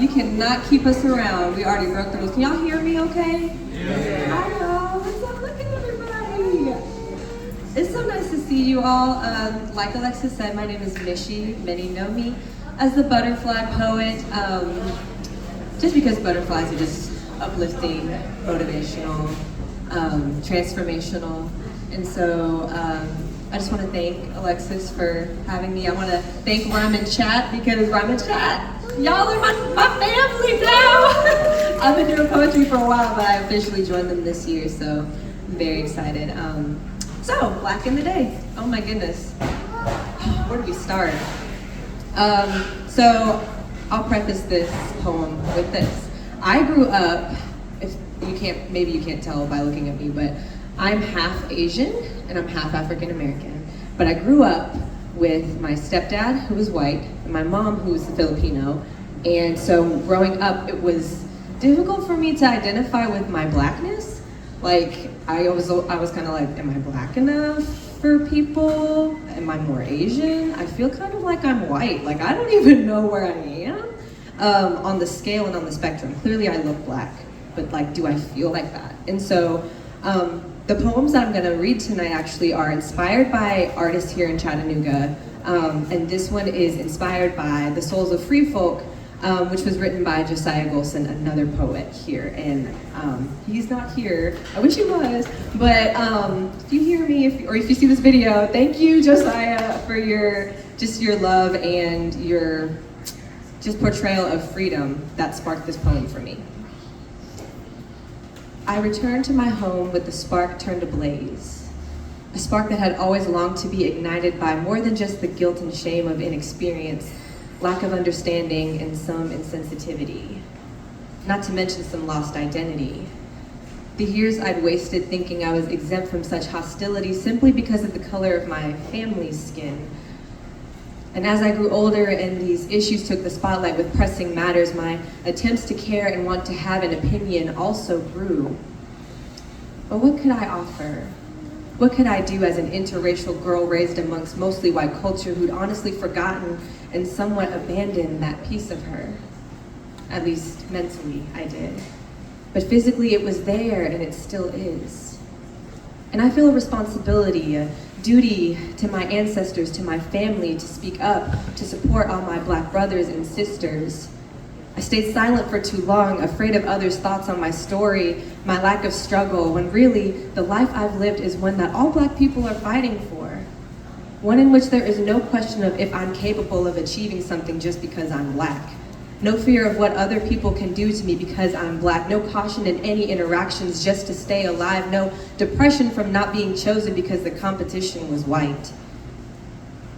You cannot keep us around. We already broke the rules. Can y'all hear me okay? Yeah. Hello. What's up? Look at everybody. It's so nice to see you all. Like Alexis said, my name is Mishy. Many know me as the butterfly poet. Just because butterflies are just uplifting, motivational, transformational. And so I just want to thank Alexis for having me. I want to thank N Chatt because N Chatt, y'all are my family now. I've been doing poetry for a while, but I officially joined them this year, so I'm very excited. So, Black in the Day. Oh my goodness. Where do we start? So, I'll preface this poem with this. I grew up, maybe you can't tell by looking at me, but I'm half Asian and I'm half African American. But I grew up with my stepdad, who was white, and my mom, who was Filipino. And so growing up, it was difficult for me to identify with my blackness. Like, I was kind of like, am I black enough for people? Am I more Asian? I feel kind of like I'm white. Like, I don't even know where I am on the scale and on the spectrum. Clearly, I look black, but like, do I feel like that? And so, the poems that I'm going to read tonight actually are inspired by artists here in Chattanooga, and this one is inspired by The Souls of Free Folk, which was written by Josiah Golson, another poet here, and he's not here. I wish he was, but if you hear me, or if you see this video, thank you, Josiah, for your love and your just portrayal of freedom that sparked this poem for me. I returned to my home with the spark turned ablaze, a spark that had always longed to be ignited by more than just the guilt and shame of inexperience, lack of understanding, and some insensitivity, not to mention some lost identity. The years I'd wasted thinking I was exempt from such hostility simply because of the color of my family's skin. And as I grew older and these issues took the spotlight with pressing matters, my attempts to care and want to have an opinion also grew. But what could I offer? What could I do as an interracial girl raised amongst mostly white culture who'd honestly forgotten and somewhat abandoned that piece of her? At least mentally, I did. But physically it was there, and it still is. And I feel a responsibility, a duty to my ancestors, to my family, to speak up, to support all my Black brothers and sisters. I stayed silent for too long, afraid of others' thoughts on my story, my lack of struggle, when really the life I've lived is one that all Black people are fighting for. One in which there is no question of if I'm capable of achieving something just because I'm Black. No fear of what other people can do to me because I'm Black. No caution in any interactions just to stay alive. No depression from not being chosen because the competition was white.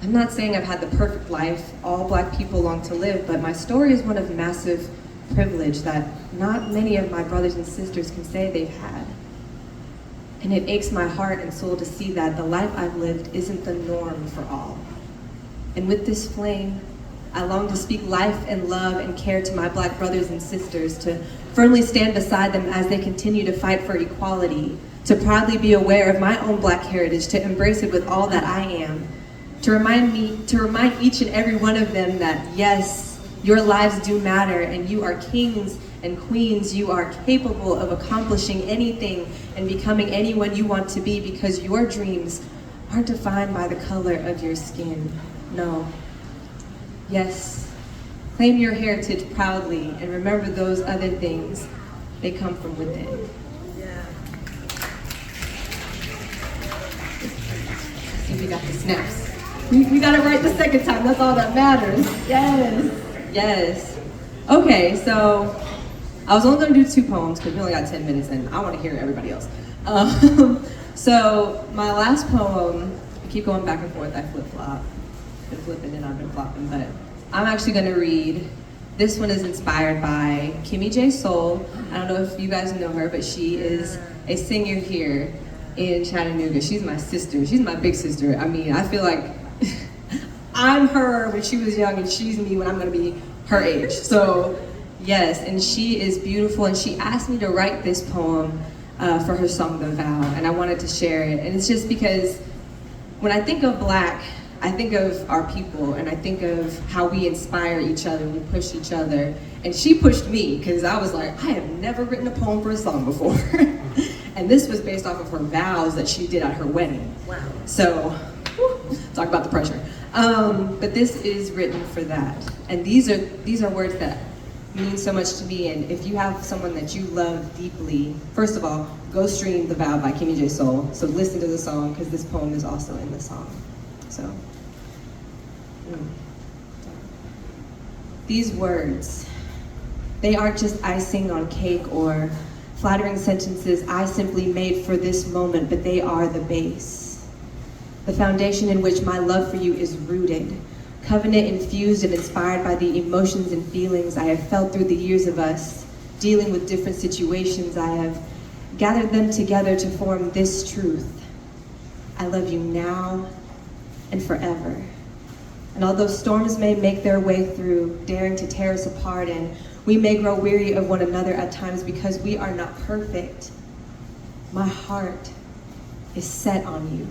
I'm not saying I've had the perfect life all Black people long to live, but my story is one of massive privilege that not many of my brothers and sisters can say they've had. And it aches my heart and soul to see that the life I've lived isn't the norm for all. And with this flame, I long to speak life and love and care to my Black brothers and sisters, to firmly stand beside them as they continue to fight for equality, to proudly be aware of my own Black heritage, to embrace it with all that I am, to remind each and every one of them that yes, your lives do matter and you are kings and queens. You are capable of accomplishing anything and becoming anyone you want to be because your dreams aren't defined by the color of your skin. No. Yes, claim your heritage proudly and remember those other things. They come from within. Yeah. See, we got the snaps. We got it right the second time. That's all that matters. Yes, yes. Okay, so I was only going to do 2 poems because we only got 10 minutes and I want to hear everybody else. So my last poem, I keep going back and forth. I flip-flop. Been flipping and I've been flopping, but I'm actually going to read. This one is inspired by Kimmy J. Soul. I don't know if you guys know her, but she is a singer here in Chattanooga. She's my sister. She's my big sister. I mean, I feel like I'm her when she was young and she's me when I'm going to be her age. So yes, and she is beautiful, and she asked me to write this poem for her song The Vow, and I wanted to share it. And it's just because when I think of Black, I think of our people, and I think of how we inspire each other, we push each other. And she pushed me, because I was like, I have never written a poem for a song before. And this was based off of her vows that she did at her wedding. Wow. So, whew, talk about the pressure. But this is written for that. And these are words that mean so much to me. And if you have someone that you love deeply, first of all, go stream The Vow by Kimmy J. Soul. So listen to the song, because this poem is also in the song. So, these words, they aren't just icing on cake or flattering sentences I simply made for this moment, but they are the base. The foundation in which my love for you is rooted, covenant infused and inspired by the emotions and feelings I have felt through the years of us, dealing with different situations. I have gathered them together to form this truth. I love you now and forever. And although storms may make their way through, daring to tear us apart, and we may grow weary of one another at times because we are not perfect, my heart is set on you.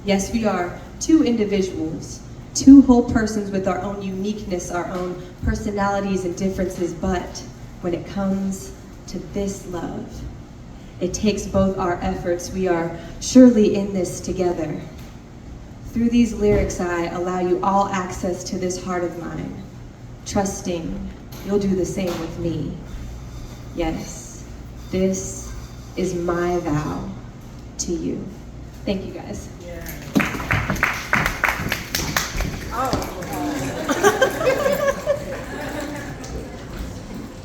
Yes, we are two individuals, two whole persons with our own uniqueness, our own personalities and differences, but when it comes to this love, it takes both our efforts. We are surely in this together. Through these lyrics, I allow you all access to this heart of mine, trusting you'll do the same with me. Yes, this is my vow to you. Thank you, guys. Yeah. Oh.